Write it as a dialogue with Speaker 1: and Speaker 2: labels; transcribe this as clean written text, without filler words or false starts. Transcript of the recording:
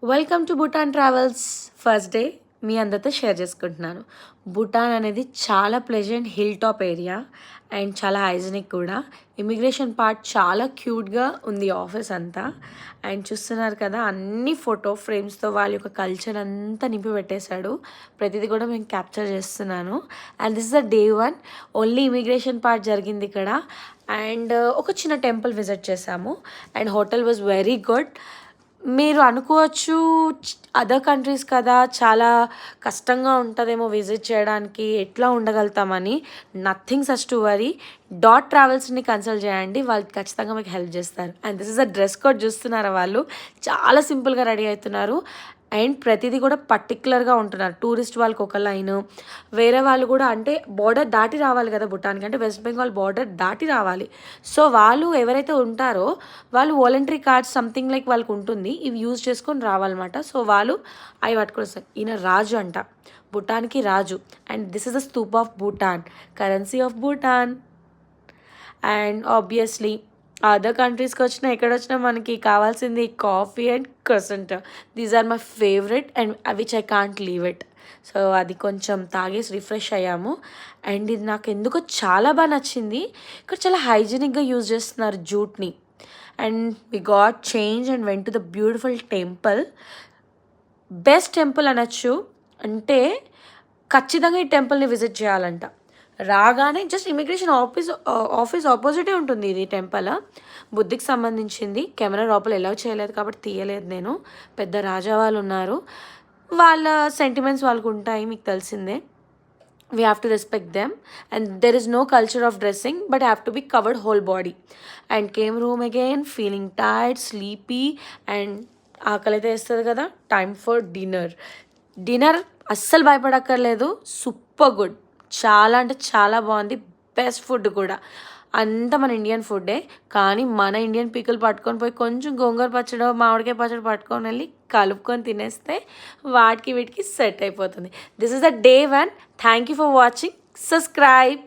Speaker 1: Welcome to Bhutan travels. First day మీ అందరితో share చేసుకుంటున్నాను. భూటాన్ అనేది చాలా pleasant hill top area and చాలా హైజీనిక్ కూడా. ఇమిగ్రేషన్ పార్ట్ చాలా క్యూట్గా ఉంది ఆఫీస్ అంతా. అండ్ చూస్తున్నారు కదా, అన్ని ఫోటో ఫ్రేమ్స్తో వాళ్ళ యొక్క కల్చర్ అంతా నింపి పెట్టేశాడు. ప్రతిదీ కూడా మేము క్యాప్చర్ చేస్తున్నాను. And this is the day 1. Only immigration part జరిగింది ఇక్కడ. అండ్ ఒక చిన్న టెంపుల్ విజిట్ చేసాము. And hotel was very good. మీరు అనుకోవచ్చు అదర్ కంట్రీస్ కదా, చాలా కష్టంగా ఉంటుందేమో విజిట్ చేయడానికి, ఎట్లా ఉండగలుగుతామని. Nothing such to worry. Dot ట్రావెల్స్ని కన్సల్ట్ చేయండి, వాళ్ళు ఖచ్చితంగా మీకు హెల్ప్ చేస్తారు. And this is a dress code. చూస్తున్నారా, వాళ్ళు చాలా సింపుల్గా రెడీ అవుతున్నారు. అండ్ ప్రతిదీ కూడా పర్టికులర్గా ఉంటున్నారు. టూరిస్ట్ వాళ్ళకి ఒక లైన్, వేరే వాళ్ళు కూడా అంటే బార్డర్ దాటి రావాలి కదా భూటాన్కి, అంటే వెస్ట్ బెంగాల్ బార్డర్ దాటి రావాలి. సో వాళ్ళు ఎవరైతే ఉంటారో వాళ్ళు వాలంటరీ కార్డ్స్ సంథింగ్ లైక్ వాళ్ళకి ఉంటుంది, ఇవి యూజ్ చేసుకొని రావాలన్నమాట. సో వాళ్ళు అవి పట్టుకొని వస్తారు. ఈయన రాజు అంట, భూటాన్కి రాజు. And this is the stupa of Bhutan, currency of Bhutan. And obviously other కంట్రీస్కి వచ్చినా ఎక్కడ వచ్చినా మనకి కావాల్సింది coffee and croissant. These are my favourite and which I can't leave it. So అది కొంచెం తాగేసి రిఫ్రెష్ అయ్యాము. అండ్ ఇది నాకు ఎందుకో చాలా బాగా నచ్చింది. ఇక్కడ చాలా హైజీనిక్గా యూజ్ చేస్తున్నారు జూట్ని. And we got change and went to the beautiful temple. Best temple అనొచ్చు. అంటే ఖచ్చితంగా ఈ టెంపుల్ని విజిట్ చేయాలంట. రాగానే జస్ట్ ఇమిగ్రేషన్ ఆఫీస్ ఆపోజిటే ఉంటుంది ఇది టెంపుల్. బుద్ధికి సంబంధించింది. కెమెరా లోపల ఎలా చేయలేదు కాబట్టి తీయలేదు నేను. పెద్ద రాజా వాళ్ళు ఉన్నారు, వాళ్ళ సెంటిమెంట్స్ వాళ్ళకు ఉంటాయి, మీకు తెలిసిందే. we have to respect them, and there is no culture of dressing but have to be covered whole body. And came home again feeling tired, sleepy, and ఆకలైతే వేస్తుంది కదా, టైమ్ ఫర్ డిన్నర్. అస్సలు భయపడక్కర్లేదు, super good. చాలా అంటే చాలా బాగుంది. Best food కూడా. అంతా మన ఇండియన్ ఫుడ్డే, కానీ మన ఇండియన్ పీకులు పట్టుకొని పోయి కొంచెం గోంగూర పచ్చడి, మామిడికాయ పచ్చడి పట్టుకొని వెళ్ళి కలుపుకొని తినేస్తే వాటికి వీటికి సెట్ అయిపోతుంది. This is the day 1. Thank you for watching. Subscribe.